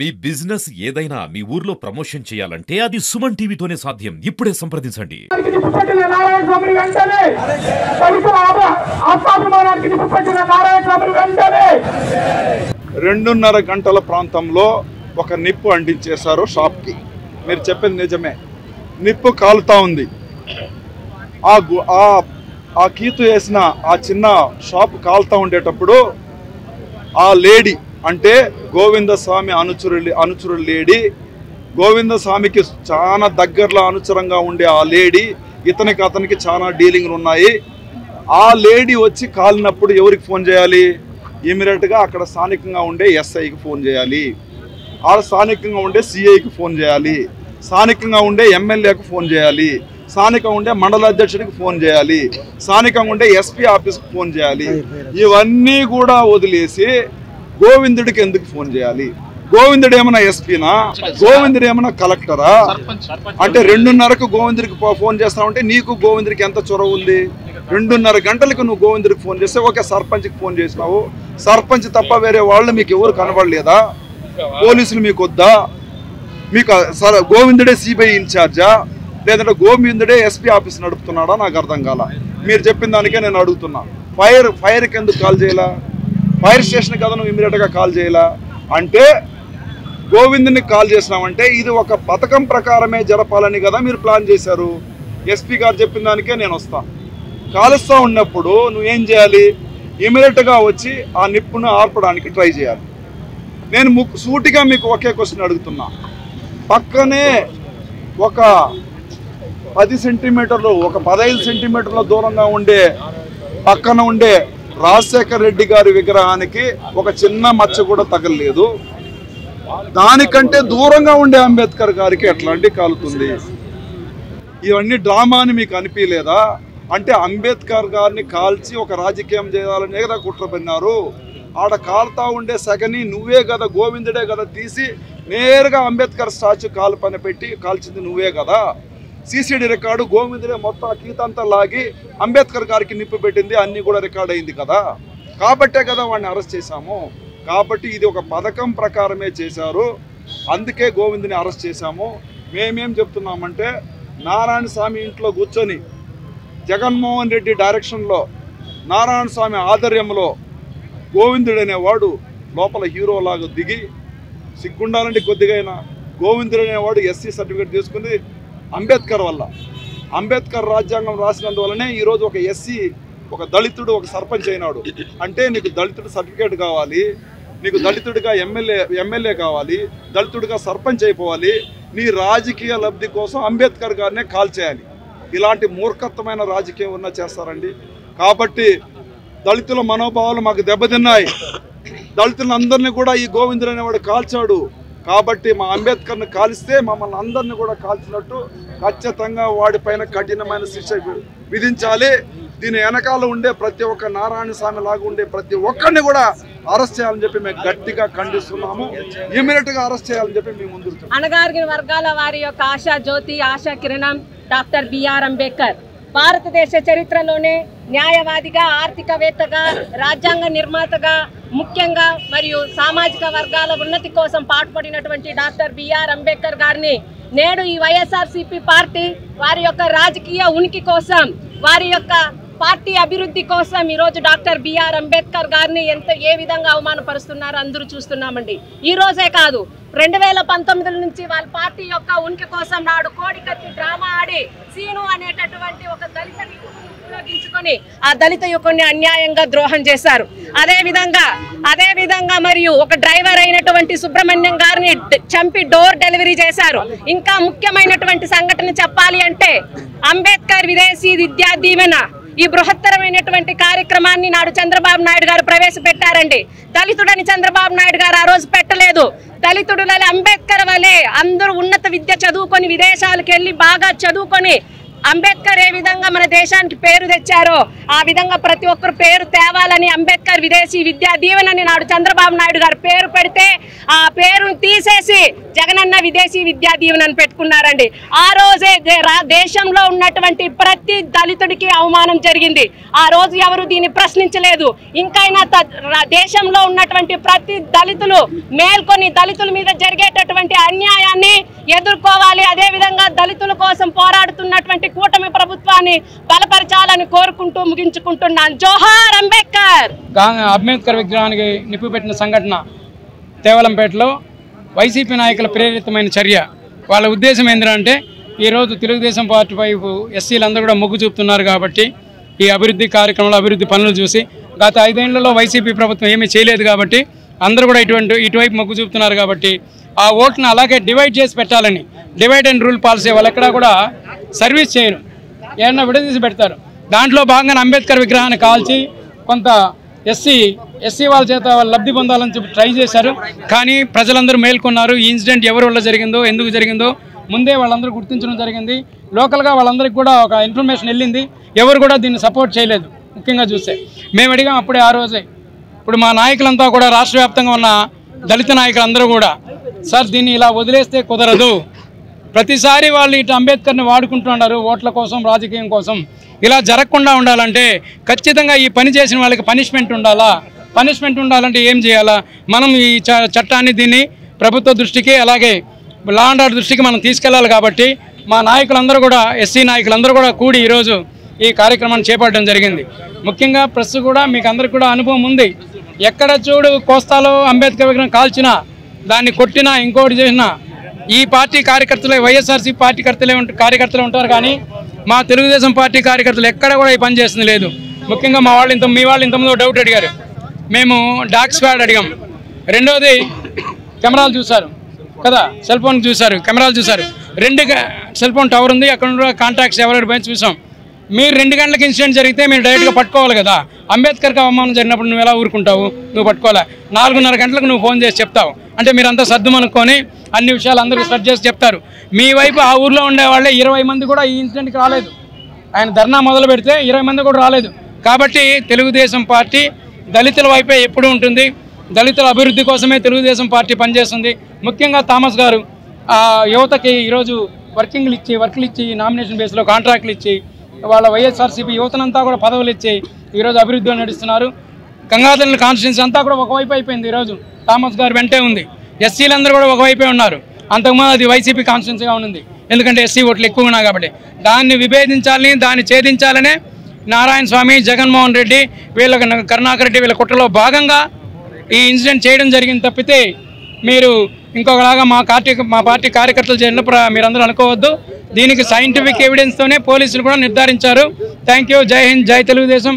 మీ business ఏదైనా మీ ఊర్లో promotion చేయాలంటే అది సుమన్ టీవీతోనే సాధ్యం. ఇప్పుడే సంప్రదించండి. 2.5 గంటల ప్రాంతంలో ఒక నిప్పు అంటించేశారు షాప్కి. మీరు చెప్పింది నిజమే. నిప్పు కాలుతా ఉంది. ఆ కీతు వేసిన ఆ చిన్న షాప్ కాలుతా ఉండేటప్పుడు ఆ లేడీ అంటే గోవిందస్వామి అనుచరుడు లేడీ, గోవిందస్వామికి చాలా దగ్గరలో అనుచరంగా ఉండే ఆ లేడీ, అతనికి చాలా డీలింగ్లు ఉన్నాయి. ఆ లేడీ వచ్చి కాలినప్పుడు ఎవరికి ఫోన్ చేయాలి? ఇమీడియట్గా అక్కడ స్థానికంగా ఉండే ఎస్ఐకి ఫోన్ చేయాలి, ఆ స్థానికంగా ఉండే సిఐకి ఫోన్ చేయాలి, స్థానికంగా ఉండే ఎమ్మెల్యేకి ఫోన్ చేయాలి, స్థానికంగా ఉండే మండల అధ్యక్షుడికి ఫోన్ చేయాలి, స్థానికంగా ఉండే ఎస్పీ ఆఫీస్కి ఫోన్ చేయాలి. ఇవన్నీ కూడా వదిలేసి గోవిందుడికి ఎందుకు ఫోన్ చేయాలి? గోవిందుడు ఏమన్నా ఎస్పీనా? గోవిందుడు ఏమన్నా కలెక్టరా? అంటే 2:30కు గోవిందుడికి ఫోన్ చేస్తావంటే నీకు గోవిందుడికి ఎంత చొరవ ఉంది? 2:30 గంటలకు నువ్వు గోవిందుడికి ఫోన్ చేస్తే ఓకే, సర్పంచ్కి ఫోన్ చేసినావు. సర్పంచ్ తప్ప వేరే వాళ్ళు మీకు ఎవరు కనబడలేదా? పోలీసులు మీకు వద్దా? మీకు గోవిందుడే సిబిఐ ఇన్ఛార్జా, లేదంటే గోవిందుడే ఎస్పీ ఆఫీస్ నడుపుతున్నాడా? నాకు అర్థం కాల. మీరు చెప్పిన దానికే నేను అడుగుతున్నా. ఫైర్కి ఎందుకు కాల్ చేయాలా? ఫైర్ స్టేషన్ కదా నువ్వు ఇమీడియట్గా కాల్ చేయాలా? అంటే గోవిందుని కాల్ చేసినామంటే ఇది ఒక పథకం ప్రకారమే జరపాలని కదా మీరు ప్లాన్ చేశారు. ఎస్పీ గారు చెప్పిన దానికే నేను వస్తాను. కాలుస్తూ ఉన్నప్పుడు నువ్వేం చేయాలి? ఇమీడియట్గా వచ్చి ఆ నిప్పును ఆర్పడానికి ట్రై చేయాలి. నేను సూటిగా మీకు ఒకే క్వశ్చన్ అడుగుతున్నా. పక్కనే ఒక 10 సెంటీమీటర్లు, ఒక 15 సెంటీమీటర్ల దూరంగా ఉండే పక్కన ఉండే రాజశేఖర రెడ్డి గారి విగ్రహానికి ఒక చిన్న మచ్చ కూడా తగలలేదు. దానికంటే దూరంగా ఉండే అంబేద్కర్ గారికి ఎట్లాంటి కాలుతుంది? ఇవన్నీ డ్రామా అని మీకు అనిపించలేదా? అంటే అంబేద్కర్ గారిని కాల్చి ఒక రాజకీయం చేయాలని కదా కుట్రపన్నారు. ఆడ కాలుతా ఉండే సగని నువ్వే కదా, గోవిందుడే కదా తీసి నేరుగా అంబేద్కర్ స్టాచ్యూ కాలు పని పెట్టి కాల్చింది నువ్వే కదా. సిసిడి రికార్డు గోవిందుడే మొత్తం గీతంతా లాగి అంబేద్కర్ గారికి నిప్పు పెట్టింది, అన్నీ కూడా రికార్డ్ అయింది కదా. కాబట్టే కదా వాడిని అరెస్ట్ చేశాము. కాబట్టి ఇది ఒక పథకం ప్రకారమే చేశారు, అందుకే గోవిందుని అరెస్ట్ చేశాము. మేమేం చెప్తున్నామంటే నారాయణ స్వామి ఇంట్లో కూర్చొని జగన్మోహన్ రెడ్డి డైరెక్షన్లో, నారాయణ స్వామి ఆధ్వర్యంలో గోవిందుడు అనేవాడు లోపల హీరోలాగా దిగి, సిగ్గుండాలంటే కొద్దిగైనా గోవిందుడు అనేవాడు ఎస్సీ సర్టిఫికేట్ తీసుకుంది అంబేద్కర్ వల్ల. అంబేద్కర్ రాజ్యాంగం రాసినందువల్లనే ఈరోజు ఒక ఎస్సీ, ఒక దళితుడు ఒక సర్పంచ్ అయినాడు. అంటే నీకు దళితుడు సర్టిఫికేట్ కావాలి, నీకు దళితుడిగా ఎమ్మెల్యే కావాలి, దళితుడిగా సర్పంచ్ అయిపోవాలి. నీ రాజకీయ లబ్ధి కోసం అంబేద్కర్ గారినే కాల్ చేయాలి. ఇలాంటి మూర్ఖత్వమైన రాజకీయం ఉన్నా చేస్తారండి. కాబట్టి దళితుల మనోభావాలు మాకు దెబ్బతిన్నాయి. దళితులందరినీ కూడా ఈ గోవిందుడు అనేవాడు కాల్చాడు. కాబట్టి మా అంబేద్కర్ని కాలిస్తే మమ్మల్ని అందరినీ కూడా కాల్చినట్టు ఖచ్చితంగా వాడిపైన కఠినమైన శిక్ష విధించాలి. దీని వెనకాల ఉండే ప్రతి ఒక్క నారాయణ స్వామి లాగా ఉండే ప్రతి ఒక్కరిని కూడా అరెస్ట్ చేయాలని చెప్పి మేము గట్టిగా ఖండిస్తున్నాము. ఇమీడియట్గా అరెస్ట్ చేయాలని చెప్పి మేము ముందు. అణగారిన వర్గాల వారి యొక్క ఆశా జ్యోతి, ఆశా కిరణం డాక్టర్ బిఆర్ అంబేద్కర్ భారతదేశ చరిత్రలోనే న్యాయవాదిగా, ఆర్థికవేత్తగా, రాజ్యాంగ నిర్మాతగా, ముఖ్యంగా మరియు సామాజిక వర్గాల ఉన్నతి కోసం పాటుపడినటువంటి డాక్టర్ బిఆర్ అంబేద్కర్ గారిని నేడు ఈ వైఎస్ఆర్సీపీ పార్టీ వారి యొక్క రాజకీయ ఉనికి కోసం, వారి యొక్క పార్టీ అభివృద్ధి కోసం ఈరోజు డాక్టర్ బిఆర్ అంబేద్కర్ గారిని ఏ విధంగా అవమానపరుస్తున్నారో అందరూ చూస్తున్నామండి. ఈ రోజే కాదు, 2019 నుంచి వాళ్ళ పార్టీ యొక్క ఉనికి కోసం నాడు కోడికత్తి డ్రామా ఆడి సీను అనేటటువంటి ఒక దళిత ఉపయోగించుకొని ఆ దళిత యువకుని అన్యాయంగా ద్రోహం చేశారు. అదే విధంగా మరియు ఒక డ్రైవర్ అయినటువంటి సుబ్రహ్మణ్యం గారిని చంపి డోర్ డెలివరీ చేశారు. ఇంకా ముఖ్యమైనటువంటి సంఘటన చెప్పాలి అంటే అంబేద్కర్ విదేశీ విద్యా దీవెన ఈ బృహత్తరమైనటువంటి కార్యక్రమాన్ని నాడు చంద్రబాబు నాయుడు గారు ప్రవేశపెట్టారండి. దళితుడని చంద్రబాబు నాయుడు గారు ఆ రోజు పెట్టలేదు. దళితుడు అంబేద్కర్ వలె అందరూ ఉన్నత విద్య చదువుకొని విదేశాలకు వెళ్ళి బాగా చదువుకొని అంబేద్కర్ ఏ విధంగా మన దేశానికి పేరు తెచ్చారో ఆ విధంగా ప్రతి ఒక్కరు పేరు తేవాలని అంబేద్కర్ విదేశీ విద్యా దీవెనని నాడు చంద్రబాబు నాయుడు గారు పేరు పెడితే ఆ పేరును తీసేసి జగనన్న విదేశీ విద్యా దీవెనని పెట్టుకున్నారండి. ఆ రోజే దేశంలో ఉన్నటువంటి ప్రతి దళితుడికి అవమానం జరిగింది. ఆ రోజు ఎవరు దీన్ని ప్రశ్నించలేదు. ఇంకైనా దేశంలో ఉన్నటువంటి ప్రతి దళితులు మేల్కొని దళితుల మీద జరిగేటటువంటి అన్యాయాన్ని ఎదుర్కోవాలి. అదేవిధంగా దళితుల కోసం పోరాడుతున్నటువంటి కూటమి ప్రభుత్వాన్ని బలపరచాలని కోరుకుంటూ ముగించుకుంటున్నాను. జోహార్ అంబేద్కర్. అంబేద్కర్ విగ్రహానికి నిప్పు పెట్టిన సంఘటన తేవలంపేటలో వైసీపీ నాయకుల ప్రేరితమైన చర్య. వాళ్ళ ఉద్దేశం ఏంటంటే ఈరోజు తెలుగుదేశం పార్టీ వైపు ఎస్సీలందరూ కూడా మొగ్గు చూపుతున్నారు కాబట్టి ఈ అభివృద్ధి కార్యక్రమాలు అభివృద్ధి పనులు చూసి గత 5 ఏళ్లలో వైసీపీ ప్రభుత్వం ఏమీ చేయలేదు కాబట్టి అందరూ కూడా ఇటువైపు మొగ్గు చూపుతున్నారు కాబట్టి ఆ ఓట్లను అలాగే డివైడ్ చేసి పెట్టాలని డివైడ్ అండ్ రూల్ పాలసీ వాళ్ళు ఎక్కడా కూడా సర్వీస్ చేయరు, ఏమన్నా విడదీసి పెడతారు. దాంట్లో భాగంగా అంబేద్కర్ విగ్రహాన్ని కాల్చి కొంత ఎస్సీ వాళ్ళ చేత లబ్ధి పొందాలని చెప్పి ట్రై చేశారు. కానీ ప్రజలందరూ మేల్కొన్నారు. ఈ ఇన్సిడెంట్ ఎవరి వల్ల జరిగిందో ఎందుకు జరిగిందో ముందే వాళ్ళందరూ గుర్తించడం జరిగింది. లోకల్గా వాళ్ళందరికీ కూడా ఒక ఇన్ఫర్మేషన్ వెళ్ళింది. ఎవరు కూడా దీన్ని సపోర్ట్ చేయలేదు. ముఖ్యంగా చూస్తే మేము అడిగాం అప్పుడే ఆ రోజే. ఇప్పుడు మా నాయకులంతా కూడా రాష్ట్ర వ్యాప్తంగా ఉన్న దళిత నాయకులందరూ కూడా సార్ దీన్ని ఇలా వదిలేస్తే కుదరదు, ప్రతిసారి వాళ్ళు ఇటు అంబేద్కర్ని వాడుకుంటున్నారు ఓట్ల కోసం రాజకీయం కోసం, ఇలా జరగకుండా ఉండాలంటే ఖచ్చితంగా ఈ పని చేసిన వాళ్ళకి పనిష్మెంట్ ఉండాలా. పనిష్మెంట్ ఉండాలంటే ఏం చేయాలా? మనం ఈ చట్టాన్ని దీన్ని ప్రభుత్వ దృష్టికి అలాగే లా అండ్ ఆర్డర్ దృష్టికి మనం తీసుకెళ్లాలి. కాబట్టి మా నాయకులందరూ కూడా ఎస్సీ నాయకులందరూ కూడా కూడి ఈరోజు ఈ కార్యక్రమాన్ని చేపట్టడం జరిగింది. ముఖ్యంగా ప్రెస్ కూడా మీకు అందరికీ కూడా అనుభవం ఉంది. ఎక్కడ చూడు కోస్తాలో అంబేద్కర్ విగ్రహం కాల్చినా దాన్ని కొట్టినా ఇంకోటి చేసినా ఈ పార్టీ కార్యకర్తలే వైఎస్ఆర్సీపీ పార్టీ కార్యకర్తలే ఉంటారు. కానీ మా తెలుగుదేశం పార్టీ కార్యకర్తలు ఎక్కడ కూడా ఈ పని చేస్తుంది లేదు. ముఖ్యంగా మీ వాళ్ళు ఇంతకుముందు డౌట్ అడిగారు, మేము డాగ్ స్క్వాడ్ అడిగాం. రెండోది కెమెరాలు చూశారు కదా, సెల్ ఫోన్ చూశారు, కెమెరాలు చూశారు. 2 సెల్ ఫోన్ టవర్ ఉంది, అక్కడ ఉన్న కాంటాక్ట్స్ ఎవరెవరి పైన చూసాం. మీరు 2 గంటలకు ఇన్సిడెంట్ జరిగితే మీరు డైరెక్ట్గా పట్టుకోవాలి కదా. అంబేద్కర్కి అవమానం జరిగినప్పుడు నువ్వు ఎలా ఊరుకుంటావు? నువ్వు పట్టుకోలే. 4:30 గంటలకు నువ్వు ఫోన్ చేసి చెప్తావు అంటే మీరంతా సర్దుమనుకొని అన్ని విషయాలు అందరికీ స్ప్రెడ్ చేసి చెప్తారు. మీ వైపు ఆ ఊర్లో ఉండేవాళ్ళే 20 మంది కూడా ఈ ఇన్సిడెంట్కి రాలేదు. ఆయన ధర్నా మొదలు పెడితే 20 మంది కూడా రాలేదు. కాబట్టి తెలుగుదేశం పార్టీ దళితుల వైపే ఎప్పుడు ఉంటుంది. దళితుల అభివృద్ధి కోసమే తెలుగుదేశం పార్టీ పనిచేస్తుంది. ముఖ్యంగా థామస్ గారు యువతకి ఈరోజు వర్క్లు ఇచ్చి నామినేషన్ బేస్లో కాంట్రాక్ట్లు ఇచ్చి వాళ్ళ వైఎస్ఆర్సీపీ యువతనంతా కూడా పదవులు ఇచ్చి ఈరోజు అభివృద్ధిలో నడుస్తున్నారు. గంగాధర కాన్స్టిట్యున్సీ అంతా కూడా ఒకవైపు అయిపోయింది. ఈరోజు థామస్ గారు వెంటే ఉంది. ఎస్సీలందరూ కూడా ఒకవైపే ఉన్నారు. అంతకుముందు అది వైసీపీ కాన్స్టిట్యున్సీగా ఉంది, ఎందుకంటే ఎస్సీ ఓట్లు ఎక్కువ ఉన్నాయి కాబట్టి. దాన్ని విభేదించాలని, దాన్ని ఛేదించాలనే నారాయణ స్వామి, జగన్మోహన్ రెడ్డి, కరుణాకర్ రెడ్డి వీళ్ళ కుట్రలో భాగంగా ఈ ఇన్సిడెంట్ చేయడం జరిగింది తప్పితే మీరు ఇంకొకలాగా మా పార్టీ కార్యకర్తలు చేసినప్పుడు మీరందరూ అనుకోవద్దు. దీనికి సైంటిఫిక్ ఎవిడెన్స్తోనే పోలీసులు కూడా నిర్ధారించారు. Thank you. జై హింద్, జై తెలుగుదేశం.